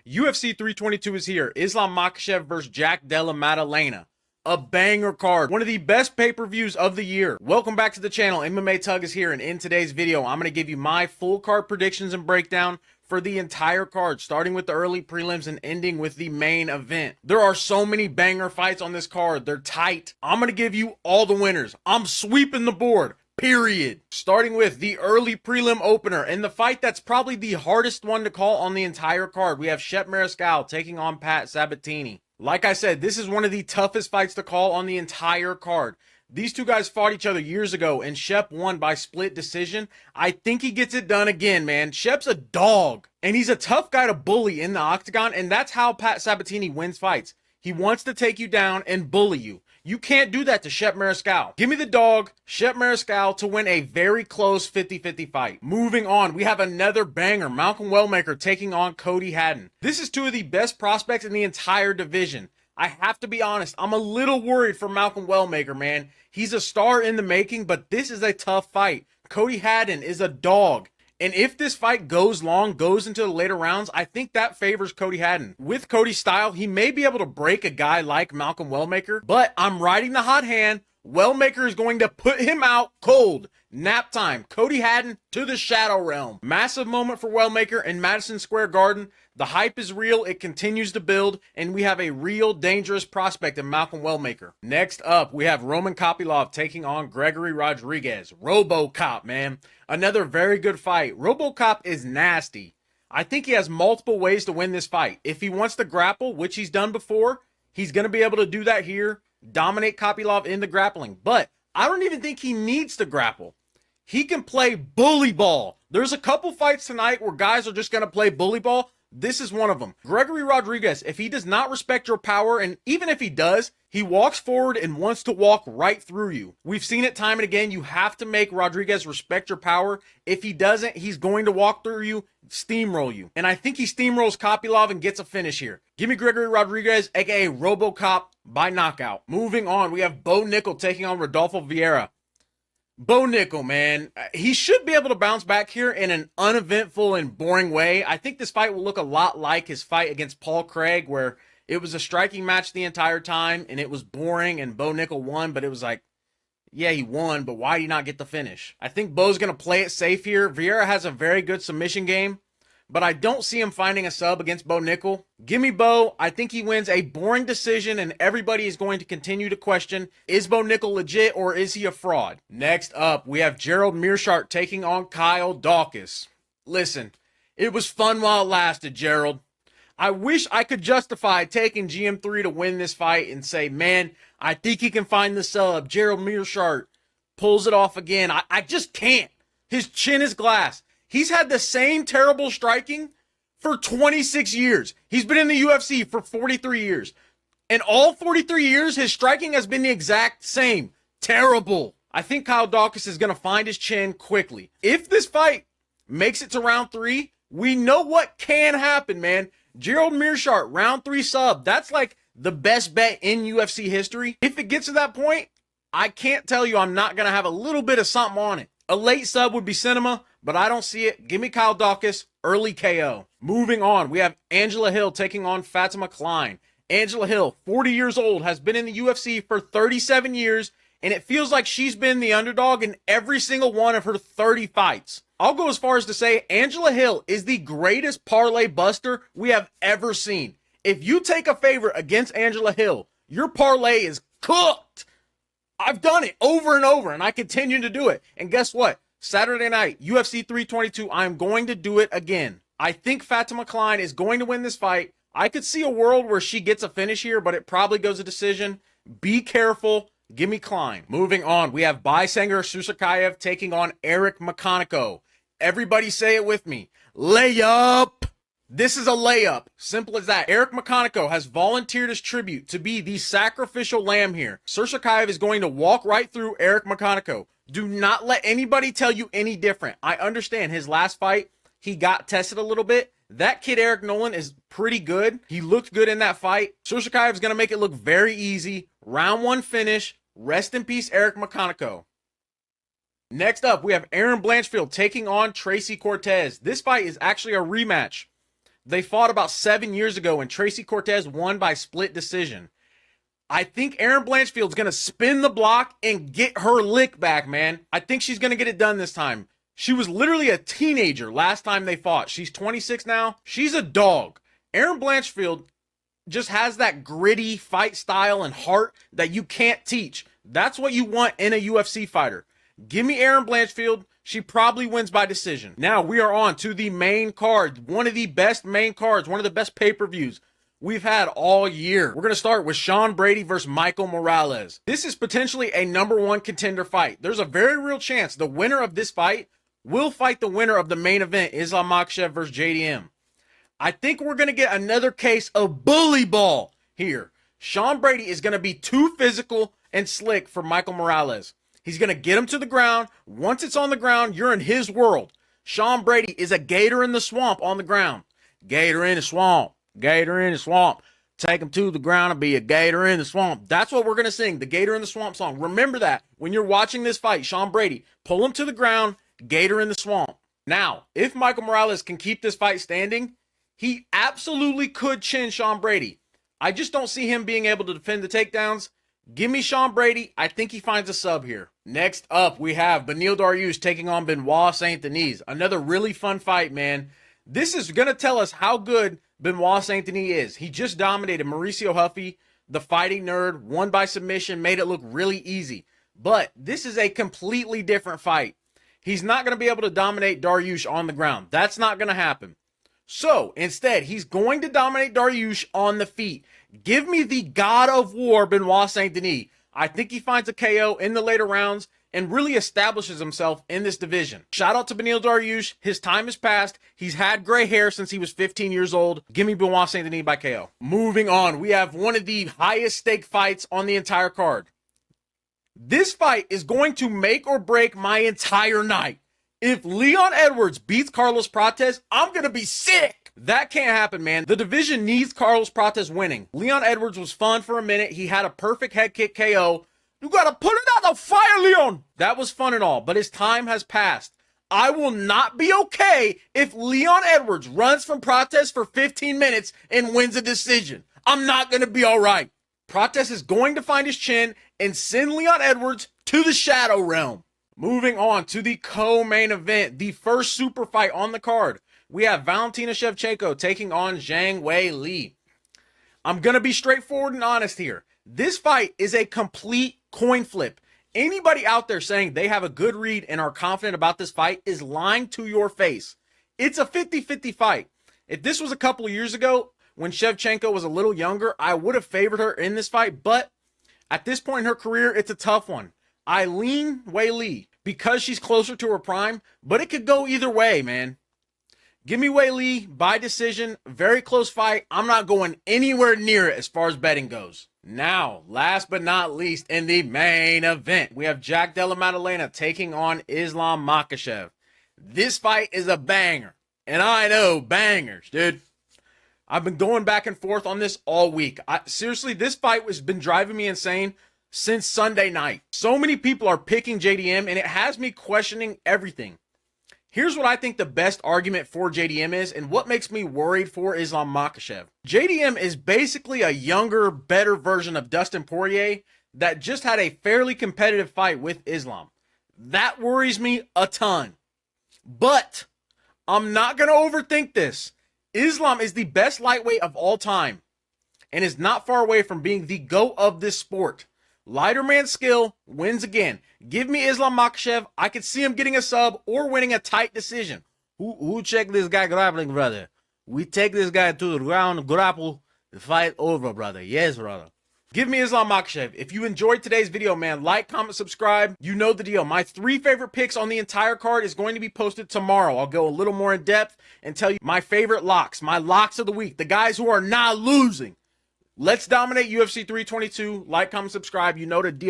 UFC 322 is here. Islam Makhachev versus Jack Della Maddalena. A banger card. One of the best pay-per-views of the year. Welcome back to the channel. MMA Tug is here, and in today's video, I'm going to give you my full card predictions and breakdown for the entire card, starting with the early prelims and ending with the main event. There are so many banger fights on this card. They're tight. I'm going to give you all the winners. I'm sweeping the board. Period. Starting with the early prelim opener and the fight that's probably the hardest one to call on the entire card. We have Shep Mariscal taking on Pat Sabatini. Like I said, this is one of the toughest fights to call on the entire card. These two guys fought each other years ago, and Shep won by split decision. I think he gets it done again, man. Shep's a dog, and he's a tough guy to bully in the octagon, and that's how Pat Sabatini wins fights. He wants to take you down and bully you. You can't do that to Shep Mariscal. Give me the dog, Shep Mariscal, to win a very close 50-50 fight. Moving on, we have another banger. Malcolm Wellmaker taking on Cody Haddon. This is two of the best prospects in the entire division. I have to be honest, I'm a little worried for Malcolm Wellmaker, man. He's a star in the making, but this is a tough fight. Cody Haddon is a dog. And if this fight goes long, goes into the later rounds, I think that favors Cody Haddon. With Cody's style, he may be able to break a guy like Malcolm Wellmaker, but I'm riding the hot hand. Wellmaker is going to put him out cold. Nap time. Cody Haddon to the Shadow Realm. Massive moment for Wellmaker in Madison Square Garden. The hype is real. It continues to build, and we have a real dangerous prospect in Malcolm Wellmaker. Next up, we have Roman Kopylov taking on Gregory Rodriguez. RoboCop, man. Another very good fight. RoboCop is nasty. I think he has multiple ways to win this fight. If he wants to grapple, which he's done before, he's going to be able to do that here. Dominate Kopylov in the grappling. But I don't even think he needs to grapple. He can play bully ball. There's a couple fights tonight where guys are just going to play bully ball. This is one of them. Gregory Rodriguez, if he does not respect your power, and even if he does, he walks forward and wants to walk right through you. We've seen it time and again. You have to make Rodriguez respect your power. If he doesn't, he's going to walk through you, steamroll you. And I think he steamrolls Kopylov and gets a finish here. Give me Gregory Rodriguez, aka RoboCop, by knockout. Moving on, we have Bo Nickel taking on Rodolfo Vieira. Bo Nickel, man, he should be able to bounce back here in an uneventful and boring way. I think this fight will look a lot like his fight against Paul Craig, where it was a striking match the entire time, and it was boring, and Bo Nickel won, but it was like, yeah, he won, but why did he not get the finish? I think Bo's going to play it safe here. Vieira has a very good submission game, but I don't see him finding a sub against Bo Nickel. Give me Bo. I think he wins a boring decision, and everybody is going to continue to question, is Bo Nickel legit or is he a fraud? Next up, we have Gerald Meerschaert taking on Kyle Daukaus. Listen, it was fun while it lasted, Gerald. I wish I could justify taking GM3 to win this fight and say, man, I think he can find the sub. Gerald Meerschaert pulls it off again. I just can't. His chin is glass. He's had the same terrible striking for 26 years. He's been in the UFC for 43 years. And all 43 years, his striking has been the exact same. Terrible. I think Kyle Daukaus is going to find his chin quickly. If this fight makes it to round 3, we know what can happen, man. Gerald Meerschaert, round 3 sub. That's like the best bet in UFC history. If it gets to that point, I can't tell you I'm not going to have a little bit of something on it. A late sub would be cinema, but I don't see it. Give me Kyle Daukaus, early KO. Moving on, we have Angela Hill taking on Fatima Klein. Angela Hill, 40 years old, has been in the UFC for 37 years, and it feels like she's been the underdog in every single one of her 30 fights. I'll go as far as to say Angela Hill is the greatest parlay buster we have ever seen. If you take a favorite against Angela Hill, your parlay is cooked. I've done it over and over, and I continue to do it. And guess what? Saturday night, UFC 322, I'm going to do it again. I think Fatima Klein is going to win this fight. I could see a world where she gets a finish here, but it probably goes a decision. Be careful. Give me Klein. Moving on, we have Baisanger Susakayev taking on Eric McConaughey. Everybody say it with me. Layup. This is a layup. Simple as that. Eric McConaughey has volunteered his tribute to be the sacrificial lamb here. Susakayev is going to walk right through Eric McConaughey. Do not let anybody tell you any different. I understand his last fight, he got tested a little bit. That kid, Eric Nolan, is pretty good. He looked good in that fight. Susakayev is going to make it look very easy. Round 1 finish. Rest in peace, Eric McConaughey. Next up, we have Aaron Blanchfield taking on Tracy Cortez. This fight is actually a rematch. They fought about 7 years ago, and Tracy Cortez won by split decision. I think Erin Blanchfield's going to spin the block and get her lick back, man. I think she's going to get it done this time. She was literally a teenager last time they fought. She's 26 now. She's a dog. Erin Blanchfield just has that gritty fight style and heart that you can't teach. That's what you want in a UFC fighter. Give me Erin Blanchfield. She probably wins by decision. Now we are on to the main card. One of the best main cards, one of the best pay-per-views we've had all year. We're going to start with Sean Brady versus Michael Morales. This is potentially a #1 contender fight. There's a very real chance the winner of this fight will fight the winner of the main event, Islam Makhachev versus JDM. I think we're going to get another case of bully ball here. Sean Brady is going to be too physical and slick for Michael Morales. He's going to get him to the ground. Once it's on the ground, you're in his world. Sean Brady is a gator in the swamp on the ground. Gator in the swamp. Gator in the swamp. Take him to the ground and be a gator in the swamp. That's what we're going to sing, the Gator in the Swamp song. Remember that when you're watching this fight, Sean Brady, pull him to the ground, gator in the swamp. Now, if Michael Morales can keep this fight standing, he absolutely could chin Sean Brady. I just don't see him being able to defend the takedowns. Give me Sean Brady. I think he finds a sub here. Next up, we have Beneil Dariush taking on Benoît Saint-Denis. Another really fun fight, man. This is going to tell us how good Benoît Saint-Denis is. He just dominated Mauricio Huffy, the fighting nerd, won by submission, made it look really easy. But this is a completely different fight. He's not going to be able to dominate Dariush on the ground. That's not going to happen. So, instead, he's going to dominate Dariush on the feet. Give me the God of War, Benoît Saint-Denis. I think he finds a KO in the later rounds and really establishes himself in this division. Shout out to Beneil Dariush. His time has passed. He's had gray hair since he was 15 years old. Give me Benoît Saint-Denis by KO. Moving on, we have one of the highest stake fights on the entire card. This fight is going to make or break my entire night. If Leon Edwards beats Carlos Prates, I'm going to be sick. That can't happen, man. The division needs Carlos Prates winning. Leon Edwards was fun for a minute. He had a perfect head kick KO. You got to put it out the fire, Leon. That was fun and all, but his time has passed. I will not be okay if Leon Edwards runs from Prates for 15 minutes and wins a decision. I'm not going to be all right. Prates is going to find his chin and send Leon Edwards to the shadow realm. Moving on to the co-main event, the first super fight on the card. We have Valentina Shevchenko taking on Zhang Weili. I'm going to be straightforward and honest here. This fight is a complete coin flip. Anybody out there saying they have a good read and are confident about this fight is lying to your face. It's a 50-50 fight. If this was a couple of years ago, when Shevchenko was a little younger, I would have favored her in this fight, but at this point in her career, it's a tough one. I lean Weili because she's closer to her prime, but it could go either way, man. Give me Weili by decision. Very close fight. I'm not going anywhere near it as far as betting goes. Now, last but not least, in the main event, we have Jack Della Maddalena taking on Islam Makhachev. This fight is a banger, and I know bangers, dude. I've been going back and forth on this all week. Seriously, this fight has been driving me insane since Sunday night. So many people are picking JDM, and it has me questioning everything. Here's what I think the best argument for JDM is and what makes me worried for Islam Makhachev. JDM is basically a younger, better version of Dustin Poirier that just had a fairly competitive fight with Islam. That worries me a ton. But I'm not going to overthink this. Islam is the best lightweight of all time and is not far away from being the GOAT of this sport. Lighter man skill wins again. Give me Islam Makhachev. I could see him getting a sub or winning a tight decision. Who check this guy grappling, brother? We take this guy to the ground, grapple, the fight over, brother. Yes, brother. Give me Islam Makhachev. If you enjoyed today's video, man, like, comment, subscribe. You know the deal. My 3 favorite picks on the entire card is going to be posted tomorrow. I'll go a little more in depth and tell you my favorite locks, my locks of the week, the guys who are not losing. Let's dominate UFC 322. Like, comment, subscribe. You know the deal.